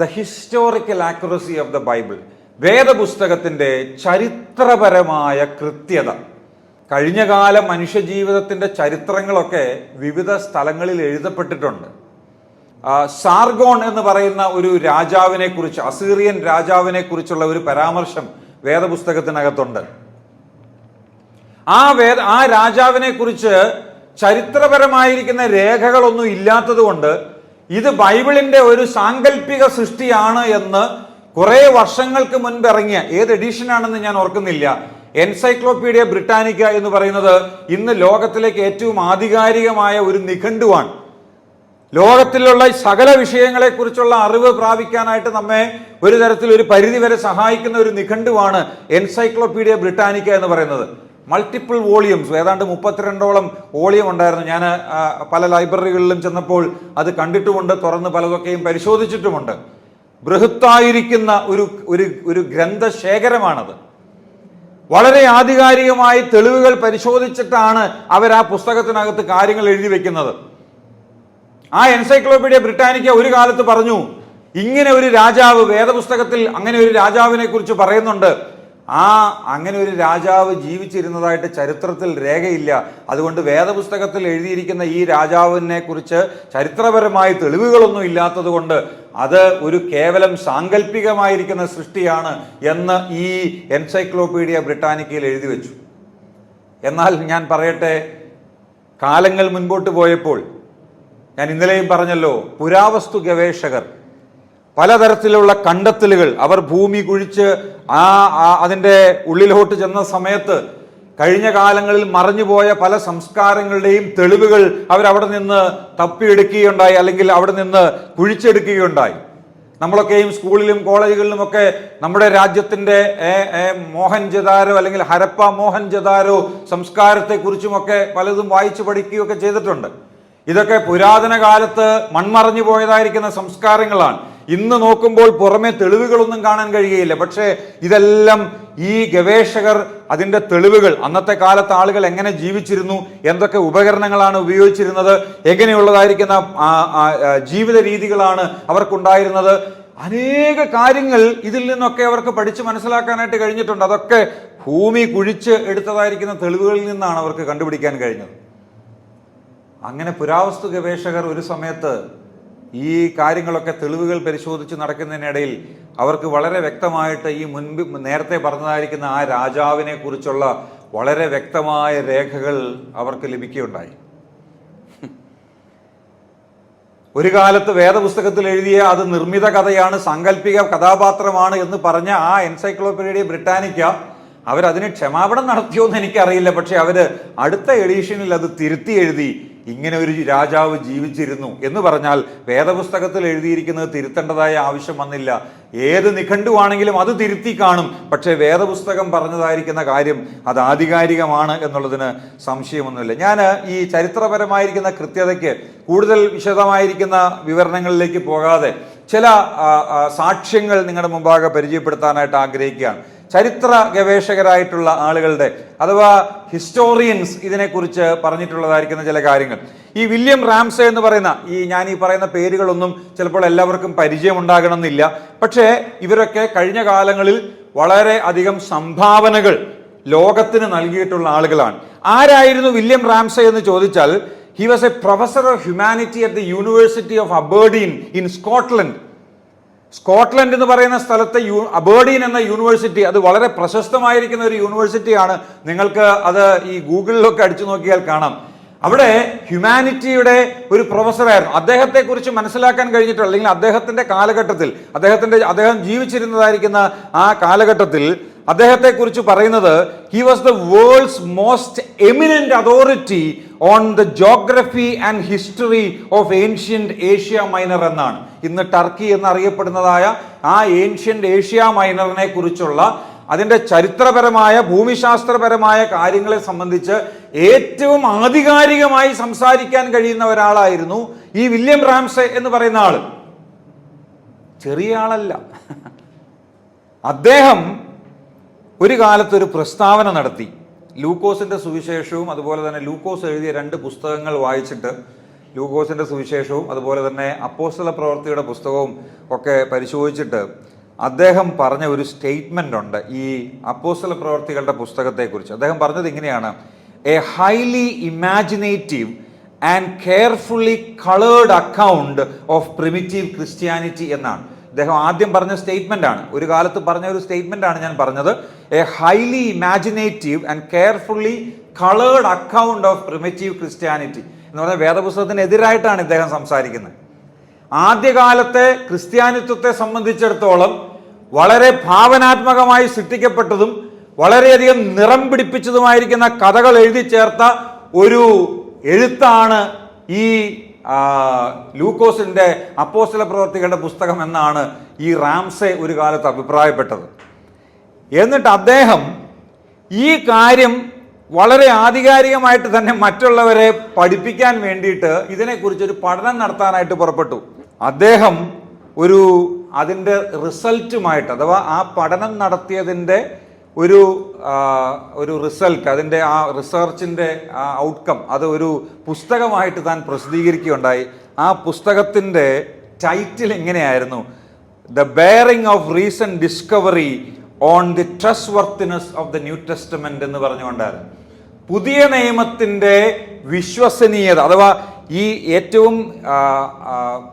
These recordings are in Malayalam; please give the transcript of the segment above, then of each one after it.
The historical accuracy of the Bible. വേദപുസ്തകത്തിൻ്റെ ചരിത്രപരമായ കൃത്യത. കഴിഞ്ഞകാല മനുഷ്യജീവിതത്തിൻ്റെ ചരിത്രങ്ങളൊക്കെ വിവിധ സ്ഥലങ്ങളിൽ എഴുതപ്പെട്ടിട്ടുണ്ട്. സാർഗോൺ എന്ന് പറയുന്ന ഒരു രാജാവിനെ കുറിച്ച്, അസീറിയൻ രാജാവിനെ കുറിച്ചുള്ള ഒരു പരാമർശം വേദപുസ്തകത്തിനകത്തുണ്ട്. ആ രാജാവിനെ കുറിച്ച് ചരിത്രപരമായിരിക്കുന്ന രേഖകളൊന്നും ഇല്ലാത്തത് കൊണ്ട് ഇത് ബൈബിളിന്റെ ഒരു സാങ്കല്പിക സൃഷ്ടിയാണ് എന്ന് കുറെ വർഷങ്ങൾക്ക് മുൻപ് ഇറങ്ങിയ, ഏത് എഡിഷനാണെന്ന് ഞാൻ ഓർക്കുന്നില്ല, എൻസൈക്ലോപീഡിയ ബ്രിട്ടാനിക്ക എന്ന് പറയുന്നത് ഇന്ന് ലോകത്തിലേക്ക് ഏറ്റവും ആധികാരികമായ ഒരു നിഘണ്ടുവാണ്. ലോകത്തിലുള്ള സകല വിഷയങ്ങളെക്കുറിച്ചുള്ള അറിവ് പ്രാപിക്കാനായിട്ട് നമ്മെ ഒരു തരത്തിൽ ഒരു പരിധി വരെ സഹായിക്കുന്ന ഒരു നിഘണ്ടുവാണ് എൻസൈക്ലോപീഡിയ ബ്രിട്ടാനിക്ക എന്ന് പറയുന്നത്. മൾട്ടിപ്പിൾ വോളിയംസ്, ഏതാണ്ട് 32ഓളം വോളിയം ഉണ്ടായിരുന്നു. ഞാൻ പല ലൈബ്രറികളിലും ചെന്നപ്പോൾ അത് കണ്ടിട്ടുമുണ്ട്, തുറന്ന് പലതൊക്കെയും പരിശോധിച്ചിട്ടുമുണ്ട്. ബൃഹത്തായിരിക്കുന്ന ഒരു ഗ്രന്ഥശേഖരമാണത്. വളരെ ആധികാരികമായി തെളിവുകൾ പരിശോധിച്ചിട്ടാണ് അവർ ആ പുസ്തകത്തിനകത്ത് കാര്യങ്ങൾ എഴുതി വെക്കുന്നത്. ആ എൻസൈക്ലോപീഡിയ ബ്രിട്ടാനിക്ക ഒരു കാലത്ത് പറഞ്ഞു, ഇങ്ങനെ ഒരു രാജാവ്, വേദപുസ്തകത്തിൽ അങ്ങനെ ഒരു രാജാവിനെ കുറിച്ച് പറയുന്നുണ്ട്, അങ്ങനെ ഒരു രാജാവ് ജീവിച്ചിരുന്നതായിട്ട് ചരിത്രത്തിൽ രേഖയില്ല. അതുകൊണ്ട് വേദപുസ്തകത്തിൽ എഴുതിയിരിക്കുന്ന ഈ രാജാവിനെ കുറിച്ച് ചരിത്രപരമായ തെളിവുകളൊന്നും ഇല്ലാത്തത് കൊണ്ട് അത് ഒരു കേവലം സാങ്കല്പികമായിരിക്കുന്ന സൃഷ്ടിയാണ് എന്ന് ഈ എൻസൈക്ലോപീഡിയ ബ്രിട്ടാനിക്കയിൽ എഴുതി വെച്ചു. എന്നാൽ ഞാൻ പറയട്ടെ, കാലങ്ങൾ മുൻപോട്ട് പോയപ്പോൾ, ഞാൻ ഇന്നലെയും പറഞ്ഞല്ലോ, പുരാവസ്തു ഗവേഷകർ പലതരത്തിലുള്ള കണ്ടെത്തലുകൾ, അവർ ഭൂമി കുഴിച്ച് അതിൻ്റെ ഉള്ളിലോട്ട് ചെന്ന സമയത്ത് കഴിഞ്ഞ കാലങ്ങളിൽ മറഞ്ഞുപോയ പല സംസ്കാരങ്ങളുടെയും തെളിവുകൾ അവരവിടെ നിന്ന് തപ്പിയെടുക്കുകയുണ്ടായി, അല്ലെങ്കിൽ അവിടെ നിന്ന് കുഴിച്ചെടുക്കുകയുണ്ടായി. നമ്മളൊക്കെയും സ്കൂളിലും കോളേജുകളിലും ഒക്കെ നമ്മുടെ രാജ്യത്തിൻ്റെ മോഹൻജദാരോ അല്ലെങ്കിൽ ഹരപ്പ മോഹൻജദാരോ സംസ്കാരത്തെക്കുറിച്ചുമൊക്കെ പലതും വായിച്ചു പഠിക്കുകയൊക്കെ ചെയ്തിട്ടുണ്ട്. ഇതൊക്കെ പുരാതന കാലത്ത് മൺമറഞ്ഞു പോയതായിരിക്കുന്ന സംസ്കാരങ്ങളാണ്. ഇന്ന് നോക്കുമ്പോൾ പുറമെ തെളിവുകളൊന്നും കാണാൻ കഴിയുകയില്ല. പക്ഷേ ഇതെല്ലാം ഈ ഗവേഷകർ അതിൻ്റെ തെളിവുകൾ, അന്നത്തെ കാലത്ത് ആളുകൾ എങ്ങനെ ജീവിച്ചിരുന്നു, എന്തൊക്കെ ഉപകരണങ്ങളാണ് ഉപയോഗിച്ചിരുന്നത്, എങ്ങനെയുള്ളതായിരിക്കുന്ന ജീവിത രീതികളാണ് അവർക്കുണ്ടായിരുന്നത്, അനേക കാര്യങ്ങൾ ഇതിൽ നിന്നൊക്കെ അവർക്ക് പഠിച്ച് മനസ്സിലാക്കാനായിട്ട് കഴിഞ്ഞിട്ടുണ്ട്. അതൊക്കെ ഭൂമി കുഴിച്ച് എടുത്തതായിരിക്കുന്ന തെളിവുകളിൽ നിന്നാണ് അവർക്ക് കണ്ടുപിടിക്കാൻ കഴിഞ്ഞത്. അങ്ങനെ പുരാവസ്തു ഗവേഷകർ ഒരു സമയത്ത് ഈ കാര്യങ്ങളൊക്കെ തെളിവുകൾ പരിശോധിച്ച് നടക്കുന്നതിനിടയിൽ അവർക്ക് വളരെ വ്യക്തമായിട്ട് ഈ നേരത്തെ പറഞ്ഞതായിരിക്കുന്ന ആ രാജാവിനെ കുറിച്ചുള്ള വളരെ വ്യക്തമായ രേഖകൾ അവർക്ക് ലഭിക്കുകയുണ്ടായി. ഒരു കാലത്ത് വേദപുസ്തകത്തിൽ എഴുതിയ അത് നിർമ്മിത കഥയാണ്, സാങ്കല്പിക കഥാപാത്രമാണ് എന്ന് പറഞ്ഞ ആ എൻസൈക്ലോപീഡിയ ബ്രിട്ടാനിക്ക അവരതിന് ക്ഷമാപണം നടത്തിയോ എന്ന് എനിക്കറിയില്ല. പക്ഷെ അവര് അടുത്ത എഡീഷനിൽ അത് തിരുത്തി എഴുതി, ഇങ്ങനെ ഒരു രാജാവ് ജീവിച്ചിരുന്നു എന്ന് പറഞ്ഞാൽ വേദപുസ്തകത്തിൽ എഴുതിയിരിക്കുന്നത് തിരുത്തേണ്ടതായ ആവശ്യം വന്നില്ല. ഏത് നിഘണ്ടുവാണെങ്കിലും അത് തിരുത്തി കാണും. പക്ഷേ വേദപുസ്തകം പറഞ്ഞതായിരിക്കുന്ന കാര്യം അത് ആധികാരികമാണ് എന്നുള്ളതിന് സംശയമൊന്നുമില്ല. ഞാൻ ഈ ചരിത്രപരമായിരിക്കുന്ന കൃത്യതയ്ക്ക് കൂടുതൽ വിശദമായിരിക്കുന്ന വിവരണങ്ങളിലേക്ക് പോകാതെ ചില സാക്ഷ്യങ്ങൾ നിങ്ങളുടെ മുമ്പാകെ പരിചയപ്പെടുത്താനായിട്ട് ആഗ്രഹിക്കുകയാണ്. ചരിത്ര ഗവേഷകരായിട്ടുള്ള ആളുകളുടെ, അഥവാ ഹിസ്റ്റോറിയൻസ്, ഇതിനെക്കുറിച്ച് പറഞ്ഞിട്ടുള്ളതായിരിക്കുന്ന ചില കാര്യങ്ങൾ. ഈ വില്യം റാംസെ എന്ന് പറയുന്ന ഞാൻ ഈ പറയുന്ന പേരുകളൊന്നും ചിലപ്പോൾ എല്ലാവർക്കും പരിചയമുണ്ടാകണമെന്നില്ല. പക്ഷേ ഇവരൊക്കെ കഴിഞ്ഞ കാലങ്ങളിൽ വളരെ അധികം സംഭാവനകൾ ലോകത്തിന് നൽകിയിട്ടുള്ള ആളുകളാണ്. ആരായിരുന്നു വില്യം റാംസെ എന്ന് ചോദിച്ചാൽ, he was a professor of humanity at the university of Aberdeen in Scotland. Scotland എന്ന് പറയുന്ന സ്ഥലത്തെ അബേർഡീൻ എന്ന യൂണിവേഴ്സിറ്റി, അത് വളരെ പ്രശസ്തമായിരിക്കുന്ന ഒരു യൂണിവേഴ്സിറ്റിയാണ്. നിങ്ങൾക്ക് അത് ഈ ഗൂഗിളിലൊക്കെ അടിച്ചു നോക്കിയാൽ കാണാം. അവിടെ ഹ്യൂമാനിറ്റിയുടെ ഒരു പ്രൊഫസറായിരുന്നു. അദ്ദേഹത്തെക്കുറിച്ച് മനസ്സിലാക്കാൻ കഴിഞ്ഞിട്ടുള്ള, അല്ലെങ്കിൽ അദ്ദേഹത്തിന്റെ കാലഘട്ടത്തിൽ, അദ്ദേഹം ജീവിച്ചിരുന്നതായിരിക്കുന്ന ആ കാലഘട്ടത്തിൽ അദ്ദേഹത്തെക്കുറിച്ച് പറയുന്നത്, he was the world's most eminent authority on the geography and history of ancient Asia minor എന്നാണ്. ഇന്ന് ടർക്കി എന്നറിയപ്പെടുന്നതായ ആ ഏൻഷ്യന്റ് ഏഷ്യ മൈനറിനെ കുറിച്ചുള്ള അതിൻ്റെ ചരിത്രപരമായ ഭൂമിശാസ്ത്രപരമായ കാര്യങ്ങളെ സംബന്ധിച്ച് ഏറ്റവും ആധികാരികമായി സംസാരിക്കാൻ കഴിയുന്ന ഒരാളായിരുന്നു ഈ വില്യം റാംസെ എന്ന് പറയുന്ന ആള്. ചെറിയ ആളല്ല. അദ്ദേഹം ഒരു കാലത്തൊരു പ്രസ്താവന നടത്തി. ലൂക്കോസിന്റെ സുവിശേഷവും അതുപോലെ തന്നെ ലൂക്കോസ് എഴുതിയ 2 പുസ്തകങ്ങൾ വായിച്ചിട്ട് ലൂക്കോസിന്റെ സുവിശേഷവും അതുപോലെ തന്നെ അപ്പോസ്തല പ്രവൃത്തിയുടെ പുസ്തകവും ഒക്കെ പരിശോധിച്ചിട്ട് അദ്ദേഹം പറഞ്ഞ ഒരു സ്റ്റേറ്റ്മെന്റ് ഉണ്ട് ഈ അപ്പോസ്തല പ്രവൃത്തികളുടെ പുസ്തകത്തെക്കുറിച്ച്. അദ്ദേഹം പറഞ്ഞത് ഇങ്ങനെയാണ്: A highly imaginative and carefully coloured account of primitive Christianity എന്നാണ് അദ്ദേഹം ആദ്യം പറഞ്ഞ സ്റ്റേറ്റ്മെന്റ് ആണ്. ഒരു കാലത്ത് പറഞ്ഞ ഒരു സ്റ്റേറ്റ്മെന്റ് ആണ് ഞാൻ പറഞ്ഞത്. A highly imaginative and carefully coloured account of primitive Christianity എന്ന് പറഞ്ഞാൽ വേദപുസ്തകത്തിന് എതിരായിട്ടാണ് ഇദ്ദേഹം സംസാരിക്കുന്നത്. ആദ്യകാലത്തെ ക്രിസ്ത്യാനിത്വത്തെ സംബന്ധിച്ചിടത്തോളം വളരെ ഭാവനാത്മകമായി സൃഷ്ടിക്കപ്പെട്ടതും വളരെയധികം നിറം പിടിപ്പിച്ചതുമായിരിക്കുന്ന കഥകൾ എഴുതി ചേർത്ത ഒരു എഴുത്താണ് ഈ ലൂക്കോസിന്റെ അപ്പോസ്തല പ്രവൃത്തികളുടെ പുസ്തകം എന്നാണ് ഈ റാംസെ ഒരു കാലത്ത് അഭിപ്രായപ്പെട്ടത്. എന്നിട്ട് അദ്ദേഹം ഈ കാര്യം വളരെ ആധികാരികമായിട്ട് തന്നെ മറ്റുള്ളവരെ പഠിപ്പിക്കാൻ വേണ്ടിയിട്ട് ഇതിനെക്കുറിച്ചൊരു പഠനം നടത്താനായിട്ട് പുറപ്പെട്ടു. അദ്ദേഹം അതിൻ്റെ റിസൾട്ടുമായിട്ട്, അഥവാ ആ പഠനം നടത്തിയതിൻ്റെ ഒരു റിസൾട്ട്, അതിൻ്റെ ആ റിസർച്ചിൻ്റെ ആ ഔട്ട്കം അത് ഒരു പുസ്തകമായിട്ട് താൻ പ്രസിദ്ധീകരിക്കുകയുണ്ടായി. ആ പുസ്തകത്തിൻ്റെ ടൈറ്റിൽ എങ്ങനെയായിരുന്നു? The bearing of recent discovery on the trustworthiness of the new testament എന്ന് പറഞ്ഞുകൊണ്ടായിരുന്നു. പുതിയ നിയമത്തിൻ്റെ വിശ്വസനീയത, അഥവാ ഈ ഏറ്റവും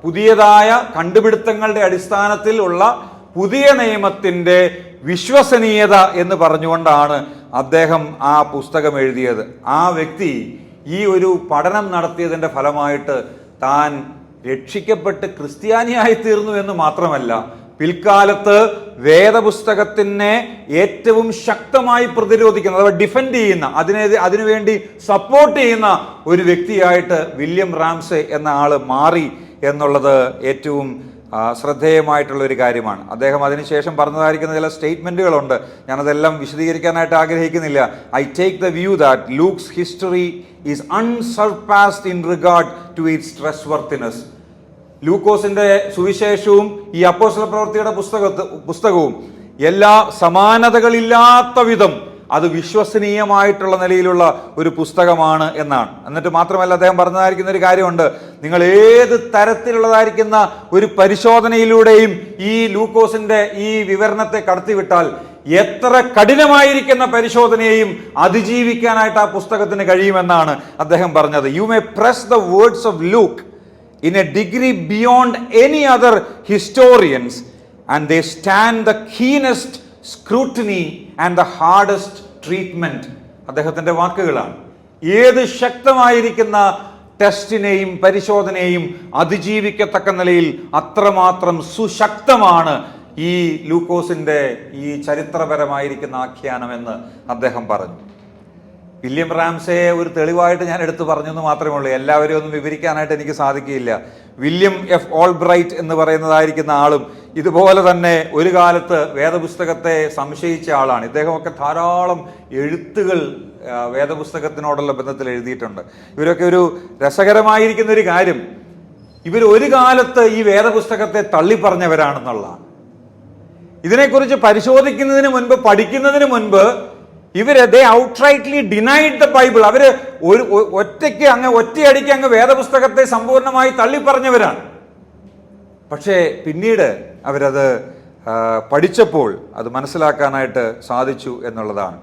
പുതിയതായ കണ്ടുപിടുത്തങ്ങളുടെ അടിസ്ഥാനത്തിൽ ഉള്ള പുതിയ നിയമത്തിൻ്റെ വിശ്വസനീയത എന്ന് പറഞ്ഞുകൊണ്ടാണ് അദ്ദേഹം ആ പുസ്തകം എഴുതിയത്. ആ വ്യക്തി ഈ ഒരു പഠനം നടത്തിയതിൻ്റെ ഫലമായിട്ട് താൻ രക്ഷിക്കപ്പെട്ട് ക്രിസ്ത്യാനിയായി തീർന്നു എന്ന് മാത്രമല്ല, പിൽക്കാലത്ത് വേദപുസ്തകത്തിനെ ഏറ്റവും ശക്തമായി പ്രതിരോധിക്കുന്ന, അഥവാ ഡിഫെൻഡ് ചെയ്യുന്ന, അതിനുവേണ്ടി സപ്പോർട്ട് ചെയ്യുന്ന ഒരു വ്യക്തിയായിട്ട് വില്യം റാംസെ എന്ന ആള് മാറി എന്നുള്ളത് ഏറ്റവും ശ്രദ്ധേയമായിട്ടുള്ള ഒരു കാര്യമാണ്. അദ്ദേഹം അതിനുശേഷം പറഞ്ഞതായിരിക്കുന്ന ചില സ്റ്റേറ്റ്മെന്റുകളുണ്ട്. ഞാനതെല്ലാം വിശദീകരിക്കാനായിട്ട് ആഗ്രഹിക്കുന്നില്ല. I take the view that Luke's history is unsurpassed in regard to its trustworthiness. ലൂക്കോസിന്റെ സുവിശേഷവും ഈ അപ്പോസ്തല പ്രവൃത്തിയുടെ പുസ്തകവും എല്ലാ സമാനതകളില്ലാത്ത വിധം അത് വിശ്വസനീയമായിട്ടുള്ള നിലയിലുള്ള ഒരു പുസ്തകമാണ് എന്നാണ്. എന്നിട്ട് മാത്രമല്ല, അദ്ദേഹം പറഞ്ഞതായിരിക്കുന്ന ഒരു കാര്യമുണ്ട്: നിങ്ങൾ ഏത് തരത്തിലുള്ളതായിരിക്കുന്ന ഒരു പരിശോധനയിലൂടെയും ഈ ലൂക്കോസിന്റെ ഈ വിവരണത്തെ കടത്തിവിട്ടാൽ എത്ര കഠിനമായിരിക്കുന്ന പരിശോധനയെയും അതിജീവിക്കാനായിട്ട് ആ പുസ്തകത്തിന് കഴിയുമെന്നാണ് അദ്ദേഹം പറഞ്ഞത്. You may press the words of Luke in a degree beyond any other historians, and they stand the keenest scrutiny and the hardest treatment. അദ്ദേഹത്തിന്റെ വാക്കുകളാണ്. ഏത് ശക്തമായിരിക്കുന്ന ടെസ്റ്റിനെയും പരിശോധനയെയും അതിജീവിക്കത്തക്ക നിലയിൽ അത്രമാത്രം സുശക്തമാണ് ഈ ലൂക്കോസിന്റെ ഈ ചരിത്രപരമായിരിക്കുന്ന ആഖ്യാനം എന്ന് അദ്ദേഹം പറഞ്ഞു. വില്യം റാംസയെ ഒരു തെളിവായിട്ട് ഞാൻ എടുത്തു പറഞ്ഞെന്ന് മാത്രമേ ഉള്ളൂ. എല്ലാവരെയും ഒന്നും വിവരിക്കാനായിട്ട് എനിക്ക് സാധിക്കുകയില്ല. വില്യം എഫ് ഓൾബ്രൈറ്റ് എന്ന് പറയുന്നതായിരിക്കുന്ന ആളും ഇതുപോലെ തന്നെ ഒരു കാലത്ത് വേദപുസ്തകത്തെ സംശയിച്ച ആളാണ്. ഇദ്ദേഹമൊക്കെ ധാരാളം എഴുത്തുകൾ വേദപുസ്തകത്തിനോടുള്ള ബന്ധത്തിൽ എഴുതിയിട്ടുണ്ട്. ഇവരൊക്കെ ഒരു രസകരമായിരിക്കുന്ന ഒരു കാര്യം, ഇവർ ഒരു കാലത്ത് ഈ വേദപുസ്തകത്തെ തള്ളിപ്പറഞ്ഞവരാണെന്നുള്ളതാണ്. ഇതിനെക്കുറിച്ച് പരിശോധിക്കുന്നതിന് മുൻപ്, പഠിക്കുന്നതിന് മുൻപ് they outrightly denied the Bible. അവര് ഒറ്റയടിക്ക് അങ്ങ് വേദപുസ്തകത്തെ സമ്പൂർണ്ണമായി തള്ളിപ്പറഞ്ഞവരാണ്. പക്ഷേ പിന്നീട് അവരത് പഠിച്ചപ്പോൾ അത് മനസ്സിലാക്കാനായിട്ട് സാധിച്ചു എന്നുള്ളതാണ്.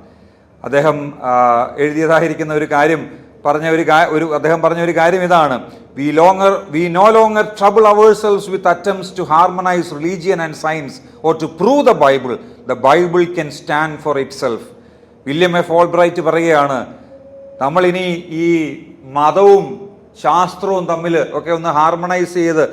അദ്ദേഹം എഴുതിയതായിരിക്കുന്ന ഒരു കാര്യം അദ്ദേഹം പറഞ്ഞ ഒരു കാര്യം ഇതാണ്: we no longer trouble ourselves with attempts to harmonize religion and science or to prove the Bible. The Bible can stand for itself. William F Albright പറയുകയാണ്, നമ്മളിനി ഈ മതവും ശാസ്ത്രവും തമ്മിൽ ഒക്കെ ഒന്ന് ഹാർമണൈസ് ചെയ്ത്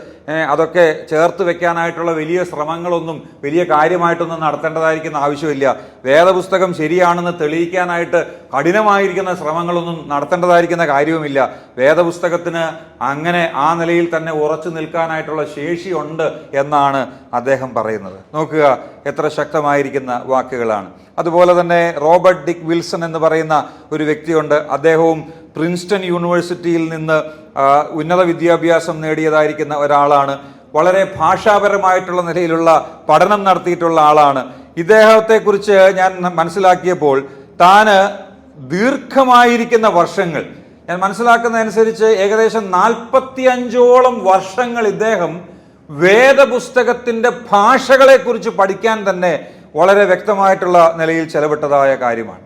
അതൊക്കെ ചേർത്ത് വെക്കാനായിട്ടുള്ള വലിയ ശ്രമങ്ങളൊന്നും, വലിയ കാര്യമായിട്ടൊന്നും നടത്തേണ്ടതായിരിക്കുന്ന ആവശ്യമില്ല. വേദപുസ്തകം ശരിയാണെന്ന് തെളിയിക്കാനായിട്ട് കഠിനമായിരിക്കുന്ന ശ്രമങ്ങളൊന്നും നടത്തേണ്ടതായിരിക്കുന്ന കാര്യവുമില്ല. വേദപുസ്തകത്തിന് അങ്ങനെ ആ നിലയിൽ തന്നെ ഉറച്ചു നിൽക്കാനായിട്ടുള്ള ശേഷിയുണ്ട് എന്നാണ് അദ്ദേഹം പറയുന്നത്. നോക്കുക, എത്ര ശക്തമായിരിക്കുന്ന വാക്കുകളാണ്. അതുപോലെ തന്നെ റോബർട്ട് ഡിക് വിൽസൺ എന്ന് പറയുന്ന ഒരു വ്യക്തിയുണ്ട്. അദ്ദേഹവും പ്രിൻസ്റ്റൺ യൂണിവേഴ്സിറ്റിയിൽ നിന്ന് ഉന്നത വിദ്യാഭ്യാസം നേടിയതായിരിക്കുന്ന ഒരാളാണ്. വളരെ ഭാഷാപരമായിട്ടുള്ള നിലയിലുള്ള പഠനം നടത്തിയിട്ടുള്ള ആളാണ്. ഇദ്ദേഹത്തെക്കുറിച്ച് ഞാൻ മനസ്സിലാക്കിയപ്പോൾ താന് ദീർഘമായിരിക്കുന്ന വർഷങ്ങൾ ഞാൻ മനസ്സിലാക്കുന്നതനുസരിച്ച് ഏകദേശം 45ഓളം വർഷങ്ങൾ ഇദ്ദേഹം വേദപുസ്തകത്തിന്റെ ഭാഷകളെ കുറിച്ച് പഠിക്കാൻ തന്നെ വളരെ വ്യക്തമായിട്ടുള്ള നിലയിൽ ചെലവിട്ടതായ കാര്യമാണ്.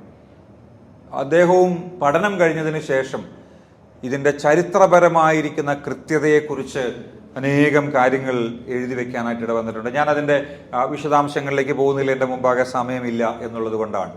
അദ്ദേഹവും പഠനം കഴിഞ്ഞതിന് ശേഷം ഇതിൻ്റെ ചരിത്രപരമായിരിക്കുന്ന കൃത്യതയെക്കുറിച്ച് അനേകം കാര്യങ്ങൾ എഴുതി വെക്കാനായിട്ട് ഇടവന്നിട്ടുണ്ട്. ഞാൻ അതിൻ്റെ വിശദാംശങ്ങളിലേക്ക് പോകുന്നില്ല, എൻ്റെ മുമ്പാകെ സമയമില്ല എന്നുള്ളത് കൊണ്ടാണ്.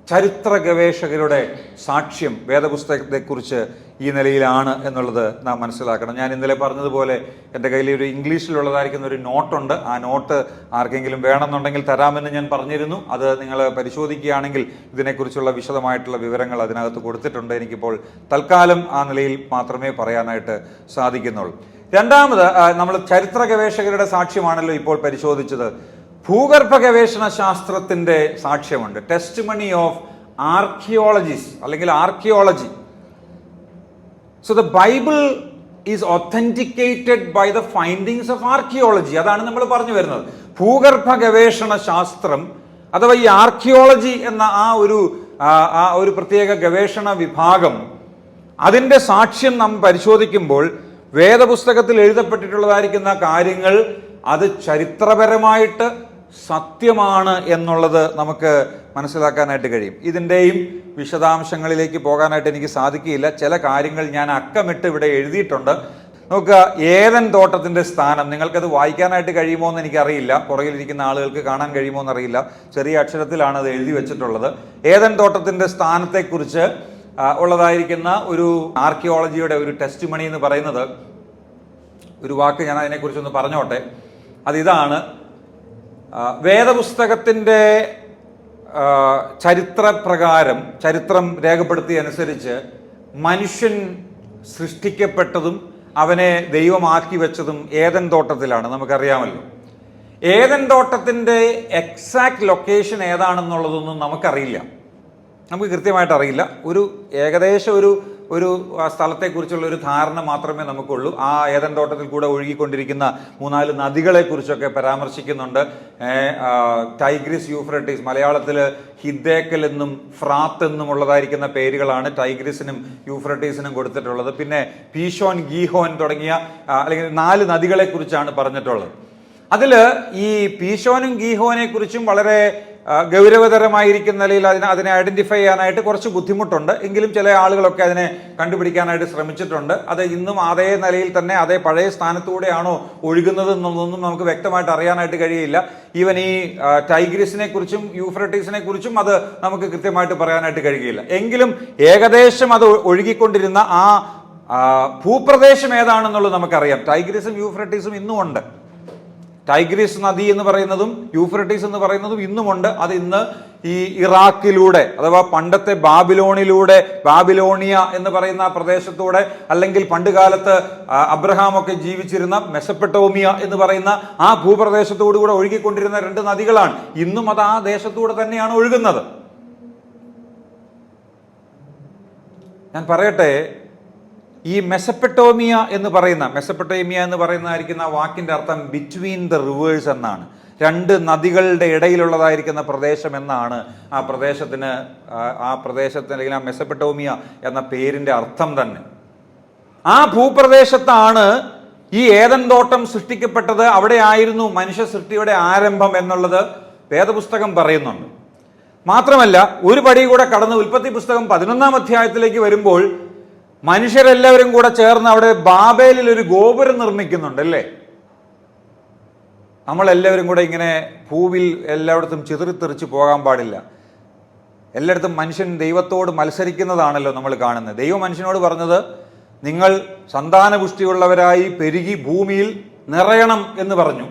ചരിത്ര ഗവേഷകരുടെ സാക്ഷ്യം വേദപുസ്തകത്തെക്കുറിച്ച് ഈ നിലയിലാണ് എന്നുള്ളത് നാം മനസ്സിലാക്കണം. ഞാൻ ഇന്നലെ പറഞ്ഞതുപോലെ എൻ്റെ കയ്യിൽ ഒരു ഇംഗ്ലീഷിലുള്ളതായിരിക്കുന്ന ഒരു നോട്ടുണ്ട്. ആ നോട്ട് ആർക്കെങ്കിലും വേണമെന്നുണ്ടെങ്കിൽ തരാമെന്ന് ഞാൻ പറഞ്ഞിരുന്നു. അത് നിങ്ങൾ പരിശോധിക്കുകയാണെങ്കിൽ ഇതിനെക്കുറിച്ചുള്ള വിശദമായിട്ടുള്ള വിവരങ്ങൾ അതിനകത്ത് കൊടുത്തിട്ടുണ്ട്. എനിക്കിപ്പോൾ തൽക്കാലം ആ നിലയിൽ മാത്രമേ പറയാനായിട്ട് സാധിക്കുന്നുള്ളൂ. രണ്ടാമത്, നമ്മൾ ചരിത്ര ഗവേഷകരുടെ സാക്ഷ്യമാണല്ലോ ഇപ്പോൾ പരിശോധിച്ചത്. ഭൂഗർഭ ഗവേഷണ ശാസ്ത്രത്തിന്റെ സാക്ഷ്യമുണ്ട്. ടെസ്റ്റിമണി ഓഫ് ആർക്കിയോളജിസ്റ്റ് അല്ലെങ്കിൽ archaeology. So the Bible is authenticated by the findings of archaeology. അതാണ് നമ്മൾ പറഞ്ഞു വരുന്നത്. ഭൂഗർഭ ഗവേഷണ ശാസ്ത്രം അഥവാ ഈ ആർക്കിയോളജി എന്ന ആ ഒരു പ്രത്യേക ഗവേഷണ വിഭാഗം, അതിന്റെ സാക്ഷ്യം നാം പരിശോധിക്കുമ്പോൾ വേദപുസ്തകത്തിൽ എഴുതപ്പെട്ടിട്ടുള്ളതായിരിക്കുന്ന കാര്യങ്ങൾ അത് ചരിത്രപരമായിട്ട് സത്യമാണ് എന്നുള്ളത് നമുക്ക് മനസ്സിലാക്കാനായിട്ട് കഴിയും. ഇതിൻ്റെയും വിശദാംശങ്ങളിലേക്ക് പോകാനായിട്ട് എനിക്ക് സാധിക്കില്ല. ചില കാര്യങ്ങൾ ഞാൻ അക്കമിട്ട് ഇവിടെ എഴുതിയിട്ടുണ്ട്. നോക്കുക, ഏദൻ തോട്ടത്തിന്റെ സ്ഥാനം. നിങ്ങൾക്കത് വായിക്കാനായിട്ട് കഴിയുമോ എന്ന് എനിക്കറിയില്ല, പുറകിലിരിക്കുന്ന ആളുകൾക്ക് കാണാൻ കഴിയുമോ എന്നറിയില്ല. ചെറിയ അക്ഷരത്തിലാണ് അത് എഴുതി വെച്ചിട്ടുള്ളത്. ഏദൻ തോട്ടത്തിന്റെ സ്ഥാനത്തെക്കുറിച്ച് ഉള്ളതായിരിക്കുന്ന ഒരു ആർക്കിയോളജിയുടെ ഒരു ടെസ്റ്റിമണി എന്ന് പറയുന്നത്, ഒരു വാക്ക് ഞാൻ അതിനെക്കുറിച്ചൊന്ന് പറഞ്ഞോട്ടെ. അതിതാണ്, വേദപുസ്തകത്തിൻ്റെ ചരിത്രപ്രകാരം, ചരിത്രം രേഖപ്പെടുത്തിയനുസരിച്ച് മനുഷ്യൻ സൃഷ്ടിക്കപ്പെട്ടതും അവനെ ദൈവമാക്കി വെച്ചതും ഏദൻ തോട്ടത്തിലാണ്. നമുക്കറിയാമല്ലോ. ഏദൻ തോട്ടത്തിൻ്റെ എക്സാക്ട് ലൊക്കേഷൻ ഏതാണെന്നുള്ളതൊന്നും നമുക്കറിയില്ല, നമുക്ക് കൃത്യമായിട്ട് അറിയില്ല. ഏകദേശം ഒരു സ്ഥലത്തെക്കുറിച്ചുള്ള ഒരു ധാരണ മാത്രമേ നമുക്കുള്ളൂ. ആ ഏദൻ തോട്ടത്തിൽ കൂടെ ഒഴുകിക്കൊണ്ടിരിക്കുന്ന 3-4 നദികളെക്കുറിച്ചൊക്കെ പരാമർശിക്കുന്നുണ്ട്. Tigris, Euphrates. മലയാളത്തിൽ ഹിദ്ദേക്കൽ എന്നും ഫ്രാത്ത് എന്നും ഉള്ളതായിരിക്കുന്ന പേരുകളാണ് ടൈഗ്രിസിനും യൂഫ്രട്ടീസിനും കൊടുത്തിട്ടുള്ളത്. പിന്നെ പീഷോൻ, ഗീഹോൻ തുടങ്ങിയ അല്ലെങ്കിൽ 4 നദികളെക്കുറിച്ചാണ് പറഞ്ഞിട്ടുള്ളത്. അതിൽ ഈ പീഷോനും ഗീഹോനെ കുറിച്ചും വളരെ ഗൗരവതരമായിരിക്കുന്ന നിലയിൽ അതിനെ ഐഡന്റിഫൈ ചെയ്യാനായിട്ട് കുറച്ച് ബുദ്ധിമുട്ടുണ്ട്. എങ്കിലും ചില ആളുകളൊക്കെ അതിനെ കണ്ടുപിടിക്കാനായിട്ട് ശ്രമിച്ചിട്ടുണ്ട്. അത് ഇന്നും അതേ നിലയിൽ തന്നെ അതേ പഴയ സ്ഥാനത്തൂടെയാണോ ഒഴുകുന്നത് എന്നൊന്നും നമുക്ക് വ്യക്തമായിട്ട് അറിയാനായിട്ട് കഴിയില്ല. ഈവൻ ഈ ടൈഗ്രിസിനെ കുറിച്ചും യൂഫ്രട്ടീസിനെ കുറിച്ചും അത് നമുക്ക് കൃത്യമായിട്ട് പറയാനായിട്ട് കഴിയില്ല. എങ്കിലും ഏകദേശം അത് ഒഴുകിക്കൊണ്ടിരുന്ന ആ ഭൂപ്രദേശം ഏതാണെന്നുള്ളത് നമുക്കറിയാം. ടൈഗ്രിസും യൂഫ്രട്ടീസും ഇന്നും ഉണ്ട്. ടൈഗ്രിസ് നദി എന്ന് പറയുന്നതും യൂഫ്രട്ടീസ് എന്ന് പറയുന്നതും ഇന്നുമുണ്ട്. അത് ഇന്ന് ഈ ഇറാഖിലൂടെ അഥവാ പണ്ടത്തെ ബാബിലോണിയ എന്ന് പറയുന്ന പ്രദേശത്തൂടെ, അല്ലെങ്കിൽ പണ്ടുകാലത്ത് അബ്രഹാമൊക്കെ ജീവിച്ചിരുന്ന മെസപ്പൊട്ടോമിയ എന്ന് പറയുന്ന ആ ഭൂപ്രദേശത്തോടു കൂടെ ഒഴുകിക്കൊണ്ടിരുന്ന 2 നദികളാണ്. ഇന്നും അത് ആ ദേശത്തൂടെ തന്നെയാണ് ഒഴുകുന്നത്. ഞാൻ പറയട്ടെ, ഈ മെസപ്പൊട്ടോമിയ എന്ന് പറയുന്നതായിരിക്കുന്ന വാക്കിന്റെ അർത്ഥം ബിറ്റ്വീൻ ദ റിവേഴ്സ് എന്നാണ്. 2 നദികളുടെ ഇടയിലുള്ളതായിരിക്കുന്ന പ്രദേശം എന്നാണ് ആ പ്രദേശത്തിന് അല്ലെങ്കിൽ ആ മെസപ്പൊട്ടോമിയ എന്ന പേരിന്റെ അർത്ഥം തന്നെ. ആ ഭൂപ്രദേശത്താണ് ഈ ഏദൻ തോട്ടം സൃഷ്ടിക്കപ്പെട്ടത്. അവിടെ ആയിരുന്നു മനുഷ്യ സൃഷ്ടിയുടെ ആരംഭം എന്നുള്ളത് വേദപുസ്തകം പറയുന്നുണ്ട്. മാത്രമല്ല, ഒരു പടി കൂടെ കടന്ന് ഉൽപ്പത്തി പുസ്തകം 11-ാം അധ്യായത്തിലേക്ക് വരുമ്പോൾ മനുഷ്യരെല്ലാവരും കൂടെ ചേർന്ന് അവിടെ ബാബേലിൽ ഒരു ഗോപുരം നിർമ്മിക്കുന്നുണ്ട് അല്ലേ? നമ്മളെല്ലാവരും കൂടെ ഇങ്ങനെ ഭൂവിൽ എല്ലായിടത്തും ചിതറിത്തെറിച്ച് പോകാൻ പാടില്ല. എല്ലായിടത്തും മനുഷ്യൻ ദൈവത്തോട് മത്സരിക്കുന്നതാണല്ലോ നമ്മൾ കാണുന്നത്. ദൈവം മനുഷ്യനോട് പറഞ്ഞത്, നിങ്ങൾ സന്താനപുഷ്ടിയുള്ളവരായി പെരുകി ഭൂമിയിൽ നിറയണം എന്ന് പറഞ്ഞു.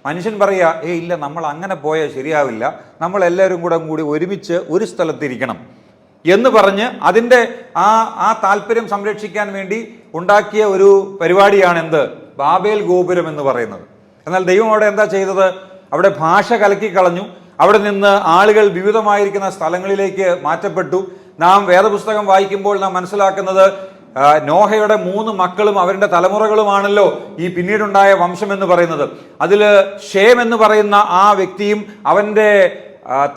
മനുഷ്യൻ പറയുക, ഇല്ല, നമ്മൾ അങ്ങനെ പോയാൽ ശരിയാവില്ല, നമ്മൾ എല്ലാവരും കൂടി ഒരുമിച്ച് ഒരു സ്ഥലത്തിരിക്കണം എന്ന് പറഞ്ഞ് അതിൻ്റെ ആ താല്പര്യം സംരക്ഷിക്കാൻ വേണ്ടി ഉണ്ടാക്കിയ ഒരു പരിപാടിയാണ് ബാബേൽ ഗോപുരം എന്ന് പറയുന്നത്. എന്നാൽ ദൈവം അവിടെ എന്താ ചെയ്തത്? അവിടെ ഭാഷ കലക്കിക്കളഞ്ഞു. അവിടെ നിന്ന് ആളുകൾ വിവിധമായിരിക്കുന്ന സ്ഥലങ്ങളിലേക്ക് മാറ്റപ്പെട്ടു. നാം വേദപുസ്തകം വായിക്കുമ്പോൾ നാം മനസ്സിലാക്കുന്നത് നോഹയുടെ 3 മക്കളും അവരുടെ തലമുറകളുമാണല്ലോ ഈ പിന്നീടുണ്ടായ വംശം എന്ന് പറയുന്നത്. അതിൽ ഷേം എന്ന് പറയുന്ന ആ വ്യക്തിയും അവൻ്റെ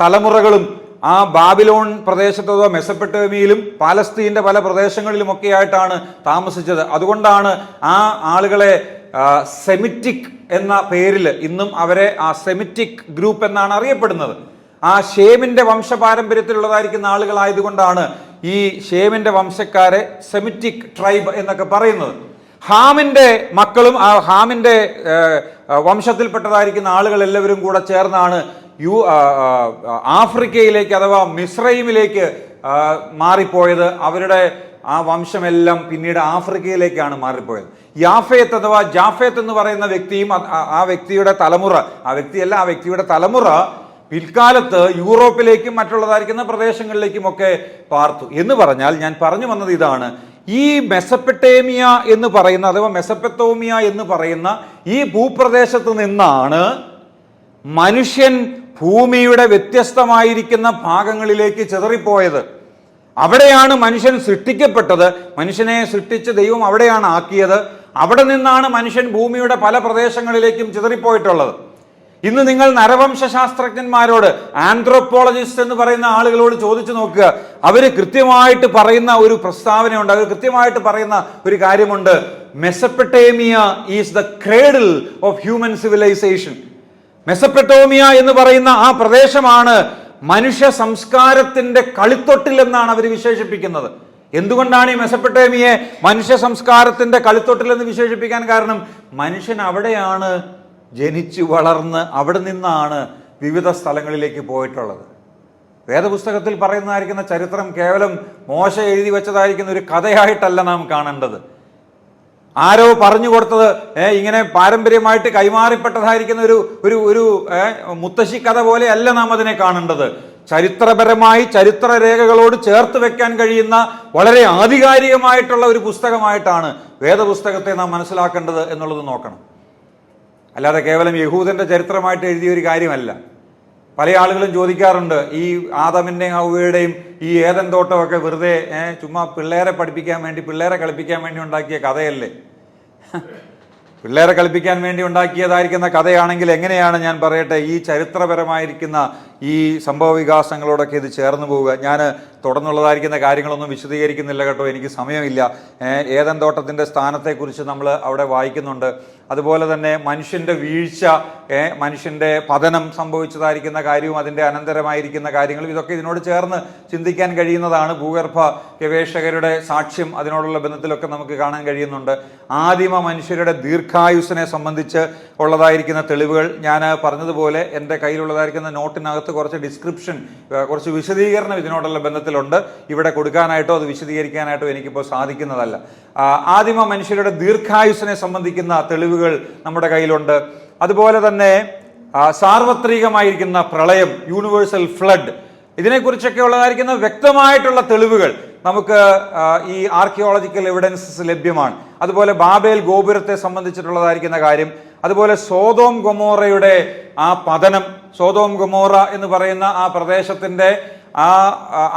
തലമുറകളും ആ ബാബിലോൺ പ്രദേശത്തോ മെസപ്പൊട്ടേമിയയിലും പാലസ്തീന്റെ പല പ്രദേശങ്ങളിലുമൊക്കെ ആയിട്ടാണ് താമസിച്ചത്. അതുകൊണ്ടാണ് ആ ആളുകളെ സെമിറ്റിക് എന്ന പേരിൽ ഇന്നും അവരെ ആ സെമിറ്റിക് ഗ്രൂപ്പ് എന്നാണ് അറിയപ്പെടുന്നത്. ആ ഷേമിന്റെ വംശപാരമ്പര്യത്തിലുള്ളതായിരിക്കുന്ന ആളുകളായതുകൊണ്ടാണ് ഈ ഷേമിന്റെ വംശക്കാരെ സെമിറ്റിക് ട്രൈബ് എന്നൊക്കെ പറയുന്നത്. ഹാമിന്റെ മക്കളും ആ ഹാമിന്റെ വംശത്തിൽപ്പെട്ടതായിരിക്കുന്ന ആളുകൾ എല്ലാവരും കൂടെ ചേർന്നാണ് ആഫ്രിക്കയിലേക്ക് അഥവാ മിസ്രൈമിലേക്ക് മാറിപ്പോയത്. അവരുടെ ആ വംശമെല്ലാം പിന്നീട് ആഫ്രിക്കയിലേക്കാണ് മാറിപ്പോയത്. യാഫേത്ത് അഥവാ ജാഫേത്ത് എന്ന് പറയുന്ന വ്യക്തിയും ആ വ്യക്തിയുടെ തലമുറ, ആ വ്യക്തിയല്ല, ആ വ്യക്തിയുടെ തലമുറ പിൽക്കാലത്ത് യൂറോപ്പിലേക്കും മറ്റുള്ളതായിരിക്കുന്ന പ്രദേശങ്ങളിലേക്കും ഒക്കെ പാർത്തു. എന്ന് പറഞ്ഞാൽ ഞാൻ പറഞ്ഞു വന്നത് ഇതാണ്, ഈ മെസപ്പൊട്ടേമിയ എന്ന് പറയുന്ന അഥവാ മെസപ്പൊത്തോമിയ എന്ന് പറയുന്ന ഈ ഭൂപ്രദേശത്ത് നിന്നാണ് മനുഷ്യൻ ഭൂമിയുടെ വ്യത്യസ്തമായിരിക്കുന്ന ഭാഗങ്ങളിലേക്ക് ചിതറിപ്പോയത്. അവിടെയാണ് മനുഷ്യൻ സൃഷ്ടിക്കപ്പെട്ടത്. മനുഷ്യനെ സൃഷ്ടിച്ച് ദൈവം അവിടെയാണ് ആക്കിയത്. അവിടെ നിന്നാണ് മനുഷ്യൻ ഭൂമിയുടെ പല പ്രദേശങ്ങളിലേക്കും ചിതറിപ്പോയിട്ടുള്ളത്. ഇന്ന് നിങ്ങൾ നരവംശാസ്ത്രജ്ഞന്മാരോട്, ആന്ത്രോപോളജിസ്റ്റ് എന്ന് പറയുന്ന ആളുകളോട് ചോദിച്ചു നോക്കുക, അവര് കൃത്യമായിട്ട് പറയുന്ന ഒരു പ്രസ്താവനയുണ്ട്, അവർ കൃത്യമായിട്ട് പറയുന്ന ഒരു കാര്യമുണ്ട്. Mesopotamia is the cradle of human civilisation. Mesopotamia എന്ന് പറയുന്ന ആ പ്രദേശമാണ് മനുഷ്യ സംസ്കാരത്തിന്റെ കളിത്തൊട്ടിൽ എന്നാണ് അവർ വിശേഷിപ്പിക്കുന്നത്. എന്തുകൊണ്ടാണ് ഈ മെസപ്പൊട്ടേമിയെ മനുഷ്യ സംസ്കാരത്തിന്റെ കളിത്തൊട്ടിൽ എന്ന് വിശേഷിപ്പിക്കാൻ കാരണം? മനുഷ്യൻ അവിടെയാണ് ജനിച്ചു വളർന്ന് അവിടെ നിന്നാണ് വിവിധ സ്ഥലങ്ങളിലേക്ക് പോയിട്ടുള്ളത്. വേദപുസ്തകത്തിൽ പറയുന്നതായിരിക്കുന്ന ചരിത്രം കേവലം മോശ എഴുതി വെച്ചതായിരിക്കുന്ന ഒരു കഥയായിട്ടല്ല നാം കാണേണ്ടത്. ആരോ പറഞ്ഞു കൊടുത്തത് ഇങ്ങനെ പാരമ്പര്യമായിട്ട് കൈമാറിപ്പെട്ടതായിരിക്കുന്ന ഒരു മുത്തശ്ശി കഥ പോലെ അല്ല നാം അതിനെ കാണേണ്ടത്. ചരിത്രപരമായി ചരിത്രരേഖകളോട് ചേർത്ത് വെക്കാൻ കഴിയുന്ന വളരെ ആധികാരികമായിട്ടുള്ള ഒരു പുസ്തകമായിട്ടാണ് വേദപുസ്തകത്തെ നാം മനസ്സിലാക്കേണ്ടത് എന്നുള്ളത് നോക്കണം. അല്ലാതെ കേവലം യഹൂദന്റെ ചരിത്രമായിട്ട് എഴുതിയ ഒരു കാര്യമല്ല. പല ആളുകളും ചോദിക്കാറുണ്ട്, ഈ ആദമിന്റെയും ഹവ്വയുടെയും ഈ ഏദൻ തോട്ടമൊക്കെ വെറുതെ ചുമ്മാ പിള്ളേരെ പഠിപ്പിക്കാൻ വേണ്ടി, പിള്ളേരെ കളിപ്പിക്കാൻ വേണ്ടി ഉണ്ടാക്കിയ കഥയല്ലേ? പിള്ളേരെ കളിപ്പിക്കാൻ വേണ്ടി ഉണ്ടാക്കിയതായിരിക്കുന്ന കഥയാണെങ്കിൽ എങ്ങനെയാണ്, ഞാൻ പറയട്ടെ, ഈ ചരിത്രപരമായിരിക്കുന്ന ഈ സംഭവ വികാസങ്ങളോടൊക്കെ ഇത് ചേർന്ന് പോവുക? ഞാൻ തുടർന്നുള്ളതായിരിക്കുന്ന കാര്യങ്ങളൊന്നും വിശദീകരിക്കുന്നില്ല കേട്ടോ, എനിക്ക് സമയമില്ല. ഏദൻ തോട്ടത്തിൻ്റെ സ്ഥാനത്തെക്കുറിച്ച് നമ്മൾ അവിടെ വായിക്കുന്നുണ്ട്. അതുപോലെ തന്നെ മനുഷ്യൻ്റെ വീഴ്ച, മനുഷ്യൻ്റെ പതനം സംഭവിച്ചതായിരിക്കുന്ന കാര്യവും അതിൻ്റെ അനന്തരമായിരിക്കുന്ന കാര്യങ്ങളും ഇതൊക്കെ ഇതിനോട് ചേർന്ന് ചിന്തിക്കാൻ കഴിയുന്നതാണ്. ഭൂഗർഭ ഗവേഷകരുടെ സാക്ഷ്യം അതിനോടുള്ള ബന്ധത്തിലൊക്കെ നമുക്ക് കാണാൻ കഴിയുന്നുണ്ട്. ആദിമ മനുഷ്യരുടെ ദീർഘായുസ്സിനെ സംബന്ധിച്ച് ഉള്ളതായിരിക്കുന്ന തെളിവുകൾ ഞാൻ പറഞ്ഞതുപോലെ എൻ്റെ കയ്യിലുള്ളതായിരിക്കുന്ന നോട്ടിനകത്ത് കുറച്ച് ഡിസ്ക്രിപ്ഷൻ, കുറച്ച് വിശദീകരണം ഇതിനോടുള്ള ബന്ധത്തിലുണ്ട്. ഇവിടെ കൊടുക്കാനായിട്ടോ അത് വിശദീകരിക്കാനായിട്ടോ എനിക്കിപ്പോൾ സാധിക്കുന്നതല്ല. ആദിമ മനുഷ്യരുടെ ദീർഘായുസ്സിനെ സംബന്ധിക്കുന്ന തെളിവുകൾ നമ്മുടെ കയ്യിലുണ്ട്. അതുപോലെ തന്നെ സാർവത്രികമായിരിക്കുന്ന പ്രളയം, യൂണിവേഴ്സൽ ഫ്ലഡ്, ഇതിനെക്കുറിച്ചൊക്കെ ഉള്ളതായിരിക്കുന്ന വ്യക്തമായിട്ടുള്ള തെളിവുകൾ നമുക്ക് ഈ ആർക്കിയോളജിക്കൽ എവിഡൻസസ് ലഭ്യമാണ്. അതുപോലെ ബാബേൽ ഗോപുരത്തെ സംബന്ധിച്ചിട്ടുള്ളതായിരിക്കുന്ന കാര്യം, അതുപോലെ സോതോം ഗൊമോറയുടെ ആ പതനം, സോതോം ഗൊമോറ എന്ന് പറയുന്ന ആ പ്രദേശത്തിന്റെ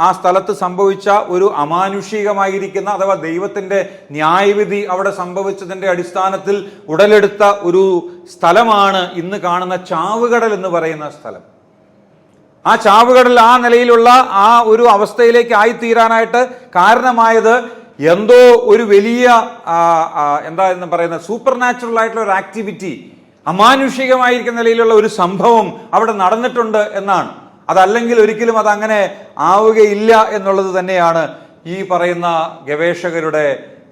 ആ സ്ഥലത്ത് സംഭവിച്ച ഒരു അമാനുഷികമായിരിക്കുന്ന അഥവാ ദൈവത്തിന്റെ ന്യായവിധി അവിടെ സംഭവിച്ചതിന്റെ അടിസ്ഥാനത്തിൽ ഉടലെടുത്ത ഒരു സ്ഥലമാണ് ഇന്ന് കാണുന്ന ചാവുകടൽ എന്ന് പറയുന്ന സ്ഥലം. ആ ചാവുകടൽ ആ നിലയിലുള്ള ആ ഒരു അവസ്ഥയിലേക്ക് ആയിത്തീരാനായിട്ട് കാരണമായത് എന്തോ ഒരു വലിയ എന്താ എന്ന് പറയുന്ന സൂപ്പർ നാച്ചുറൽ ആയിട്ടുള്ള ഒരു ആക്ടിവിറ്റി, അമാനുഷികമായിരിക്കുന്ന നിലയിലുള്ള ഒരു സംഭവം അവിടെ നടന്നിട്ടുണ്ട് എന്നാണ്. അതല്ലെങ്കിൽ ഒരിക്കലും അതങ്ങനെ ആവുകയില്ല എന്നുള്ളത് തന്നെയാണ് ഈ പറയുന്ന ഗവേഷകരുടെ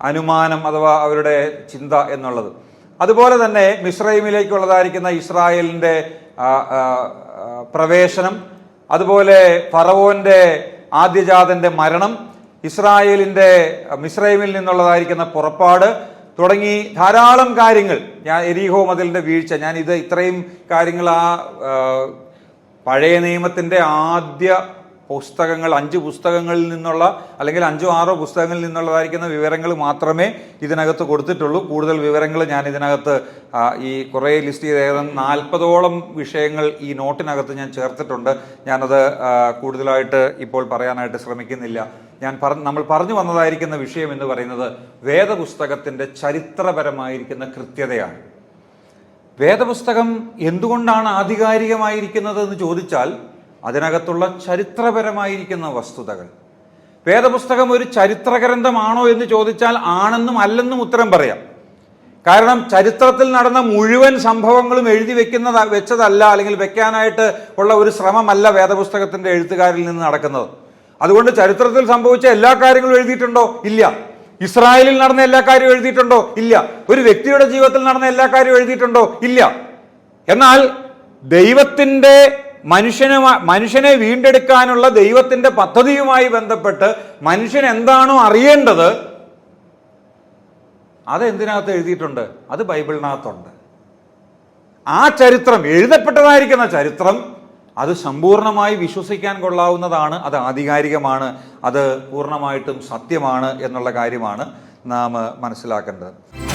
അനുമാനം അഥവാ അവരുടെ ചിന്ത എന്നുള്ളത്. അതുപോലെ തന്നെ മിസ്രൈമിലേക്കുള്ളതായിരിക്കുന്ന ഇസ്രായേലിന്റെ പ്രവേശനം, അതുപോലെ ഫറവോന്റെ ആദ്യജാതന്റെ മരണം, ഇസ്രായേലിന്റെ മിസ്രൈമിൽ നിന്നുള്ളതായിരിക്കുന്ന പുറപ്പാട് തുടങ്ങി ധാരാളം കാര്യങ്ങൾ, ഞാൻ എരീഹോ മതിലിന്റെ വീഴ്ച, ഞാൻ ഇത് ഇത്രയും കാര്യങ്ങൾ പഴയ നിയമത്തിന്റെ ആദ്യ പുസ്തകങ്ങൾ 5 പുസ്തകങ്ങളിൽ നിന്നുള്ള അല്ലെങ്കിൽ 5-6 പുസ്തകങ്ങളിൽ നിന്നുള്ളതായിരിക്കുന്ന വിവരങ്ങൾ മാത്രമേ ഇതിനകത്ത് കൊടുത്തിട്ടുള്ളൂ. കൂടുതൽ വിവരങ്ങൾ ഞാൻ ഇതിനകത്ത് ഈ കുറേ ലിസ്റ്റ് ചെയ്ത് ഏതാണ്ട് 40ഓളം വിഷയങ്ങൾ ഈ നോട്ടിനകത്ത് ഞാൻ ചേർത്തിട്ടുണ്ട്. ഞാനത് കൂടുതലായിട്ട് ഇപ്പോൾ പറയാനായിട്ട് ശ്രമിക്കുന്നില്ല. നമ്മൾ പറഞ്ഞു വന്നതായിരിക്കുന്ന വിഷയം എന്ന് പറയുന്നത് വേദപുസ്തകത്തിന്റെ ചരിത്രപരമായിരിക്കുന്ന കൃത്യതയാണ്. വേദപുസ്തകം എന്തുകൊണ്ടാണ് ആധികാരികമായിരിക്കുന്നത് എന്ന് ചോദിച്ചാൽ അതിനകത്തുള്ള ചരിത്രപരമായിരിക്കുന്ന വസ്തുതകൾ. വേദപുസ്തകം ഒരു ചരിത്ര ഗ്രന്ഥമാണോ എന്ന് ചോദിച്ചാൽ ആണെന്നും അല്ലെന്നും ഉത്തരം പറയാം. കാരണം ചരിത്രത്തിൽ നടന്ന മുഴുവൻ സംഭവങ്ങളും എഴുതി വെച്ചതല്ല, അല്ലെങ്കിൽ വെക്കാനായിട്ട് ഉള്ള ഒരു ശ്രമമല്ല വേദപുസ്തകത്തിന്റെ എഴുത്തുകാരിൽ നിന്ന് നടക്കുന്നത്. അതുകൊണ്ട് ചരിത്രത്തിൽ സംഭവിച്ച എല്ലാ കാര്യങ്ങളും എഴുതിയിട്ടുണ്ടോ? ഇല്ല. ഇസ്രായേലിൽ നടന്ന എല്ലാ കാര്യവും എഴുതിയിട്ടുണ്ടോ? ഇല്ല. ഒരു വ്യക്തിയുടെ ജീവിതത്തിൽ നടന്ന എല്ലാ കാര്യവും എഴുതിയിട്ടുണ്ടോ? ഇല്ല. എന്നാൽ ദൈവത്തിന്റെ മനുഷ്യനെ വീണ്ടെടുക്കാനുള്ള ദൈവത്തിന്റെ പദ്ധതിയുമായി ബന്ധപ്പെട്ട് മനുഷ്യൻ എന്താണോ അറിയേണ്ടത് അത് എന്തിനകത്ത് എഴുതിയിട്ടുണ്ട്? അത് ബൈബിളിനകത്തുണ്ട്. ആ ചരിത്രം, എഴുതപ്പെട്ടതായിരിക്കുന്ന ചരിത്രം, അത് സമ്പൂർണമായി വിശ്വസിക്കാൻ കൊള്ളാവുന്നതാണ്, അത് ആധികാരികമാണ്, അത് പൂർണ്ണമായിട്ടും സത്യമാണ് എന്നുള്ള കാര്യമാണ് നാം മനസ്സിലാക്കേണ്ടത്.